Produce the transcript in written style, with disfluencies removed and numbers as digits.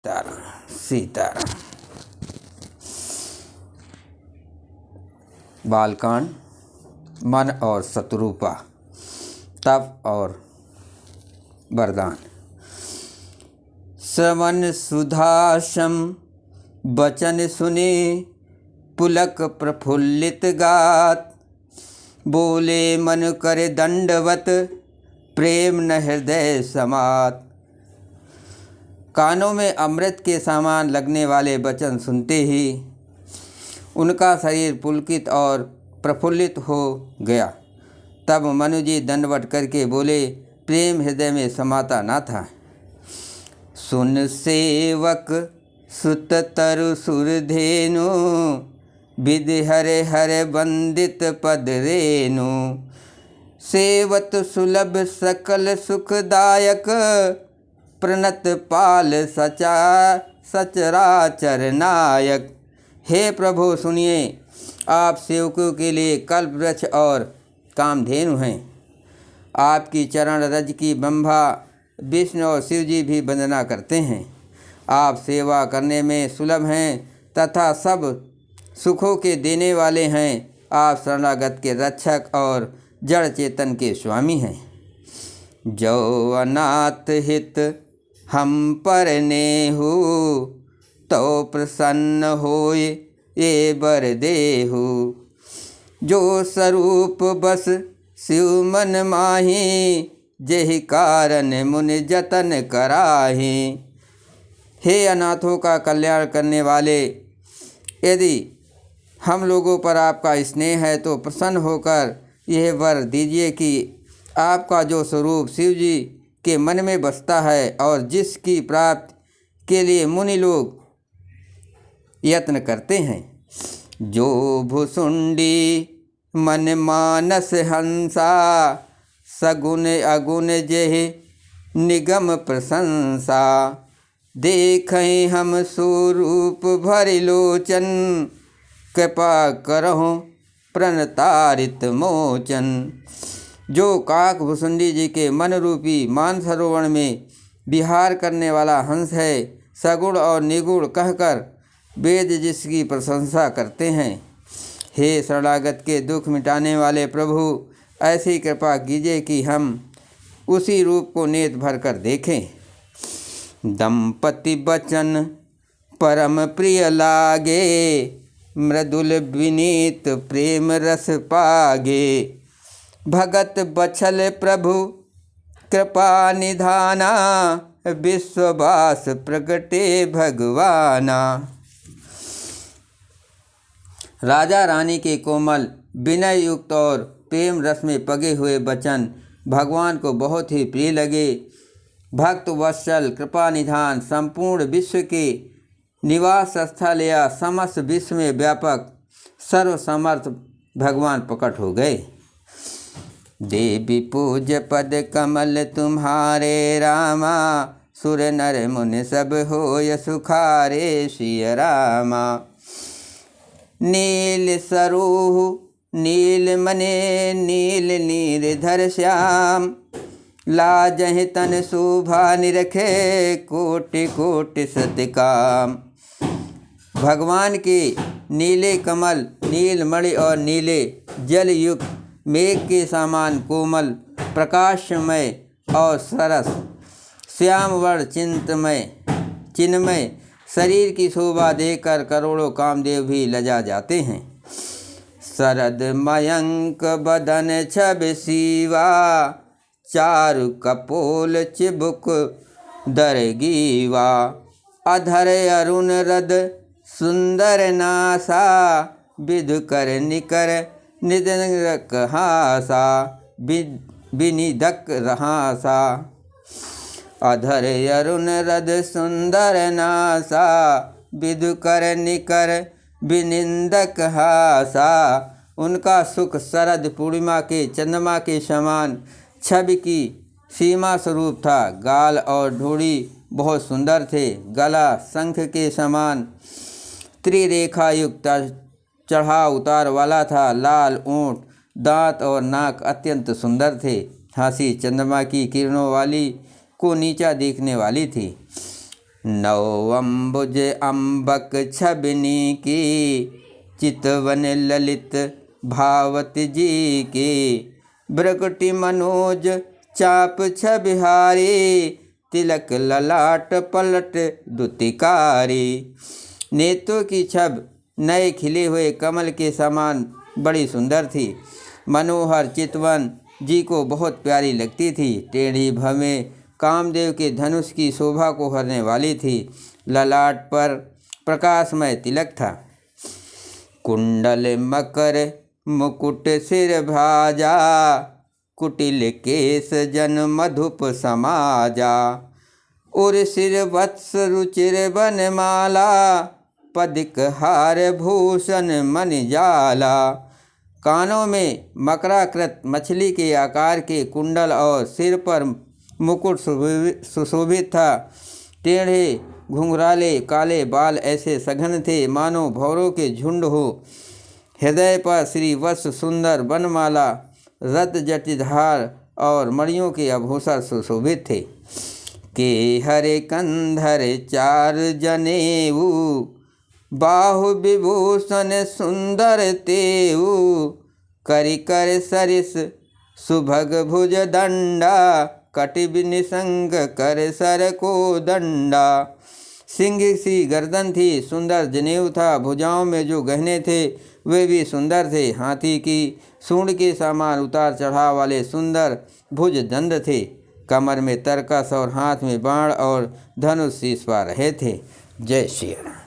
सीताराम सीताराम। बालकांड मन और शत्रुपा, तप और वरदान। श्रवण सुधासम वचन सुने, पुलक प्रफुल्लित गात। बोले मन करे दंडवत, प्रेम न हृदय समात। कानों में अमृत के समान लगने वाले वचन सुनते ही उनका शरीर पुलकित और प्रफुल्लित हो गया। तब मनु जी दंडवत करके बोले, प्रेम हृदय में समाता न था। सुन सेवक सुत तरु सुरधेनु, विधि हरे हरे वंदित पद रेनु। सेवत सुलभ सकल सुखदायक, प्रणत पाल सचराचर नायक। हे प्रभु सुनिए, आप सेवकों के लिए कल्प वृक्ष और कामधेनु हैं। आपकी चरण रज की ब्रह्मा विष्णु और शिव जी भी वंदना करते हैं। आप सेवा करने में सुलभ हैं तथा सब सुखों के देने वाले हैं। आप शरणागत के रक्षक और जड़ चेतन के स्वामी हैं। जो अनाथ हित हम पर नेहु, तो प्रसन्न होए ये बर देहु। जो स्वरूप बस शिव मन माही, जेहि कारण मुनि जतन कराही। हे अनाथों का कल्याण करने वाले, यदि हम लोगों पर आपका स्नेह है तो प्रसन्न होकर यह वर दीजिए कि आपका जो स्वरूप शिव जी के मन में बसता है और जिसकी प्राप्ति के लिए मुनि लोग यत्न करते हैं। जो भुसुंडी मन मानस हंसा, सगुन अगुण जेहि निगम प्रशंसा। देखें हम स्वरूप भरि लोचन, कृपा करहु प्रणतारित मोचन। जो काक भुसुंडी जी के मन रूपी मानसरोवर में विहार करने वाला हंस है, सगुण और निगुण कहकर वेद जिसकी प्रशंसा करते हैं। हे शरणागत के दुख मिटाने वाले प्रभु, ऐसी कृपा कीजिए कि हम उसी रूप को नेत्र भर कर देखें। दंपति बचन परम प्रिय लागे, मृदुल विनीत प्रेम रस पागे। भगत बछल प्रभु कृपा निधाना, विश्ववास प्रगटे भगवाना। राजा रानी के कोमल विनय युक्त और प्रेम रस में पगे हुए वचन भगवान को बहुत ही प्रिय लगे। भक्त वत्सल कृपा निधान संपूर्ण विश्व के निवास स्थल या समस्त विश्व में व्यापक सर्वसमर्थ भगवान प्रकट हो गए। देवी पूज पद कमल तुम्हारे रामा, सुर नर मुनि सब होय सुखारे सिय रामा। नील सरोह नील मने नील नीरधर श्याम, लाजहि तन शोभा निरखे कोटि कोटि सतकाम। भगवान के नीले कमल, नील मणि और नीले जल युक्त मेघ के समान कोमल, प्रकाशमय और सरस श्याम वर्ण चिन्मय शरीर की शोभा देखकर करोड़ों कामदेव भी लजा जाते हैं। शरद मयंक बदन छब शिवा, चारु कपोल चिबुक दरगीवा। अधर अरुण रद सुंदर नासा, विधु कर निकर निदक हासा। विनिदक रहासा। अधर अरुण रद सुंदर नासा, विधु कर निकर विनिंदक हासा। उनका सुख शरद पूर्णिमा के चंद्रमा के समान छवि की सीमा स्वरूप था। गाल और ढूंढी बहुत सुंदर थे। गला शंख के समान त्रिरेखा युक्त चढ़ा उतार वाला था। लाल ऊँट, दांत और नाक अत्यंत सुंदर थे। हंसी चंद्रमा की किरणों वाली को नीचा देखने वाली थी। नौ अम्बुज अम्बक छबनी की, चितवन ललित भावती जी की। भ्रकुटि मनोज चाप छबिहारी, तिलक ललाट पलट दुतिकारी। नेत्रों की छब नए खिले हुए कमल के समान बड़ी सुंदर थी। मनोहर चितवन जी को बहुत प्यारी लगती थी। टेढ़ी भवें कामदेव के धनुष की शोभा को हरने वाली थी। ललाट पर प्रकाशमय तिलक था। कुंडल मकर मुकुट सिर भाजा, कुटिल केस जन मधुप समाजा। उर सिर वत्स रुचिर बनमाला, पदिक हार भूषण मणि जाला। कानों में मकराकृत मछली के आकार के कुंडल और सिर पर मुकुट सुशोभित था। टेढ़े घुंघराले काले बाल ऐसे सघन थे मानो भौरों के झुंड हो। हृदय पर श्री वत्स सुंदर बनमाला, रत जटिधार और मणियों के आभूषण सुशोभित थे। के हरे कंधर चार जनेऊ, बाहु विभूषण सुंदर तेऊ। करि कर सरिस सुभग भुज दंडा, कटिब निसंग कर सर को दंडा। सिंह सी गर्दन थी, सुंदर जनेऊ था। भुजाओं में जो गहने थे वे भी सुंदर थे। हाथी की सूंड के समान उतार चढ़ाव वाले सुंदर भुज दंड थे। कमर में तरकस और हाथ में बाण और धनुष शीश पा रहे थे। जय श्री राम।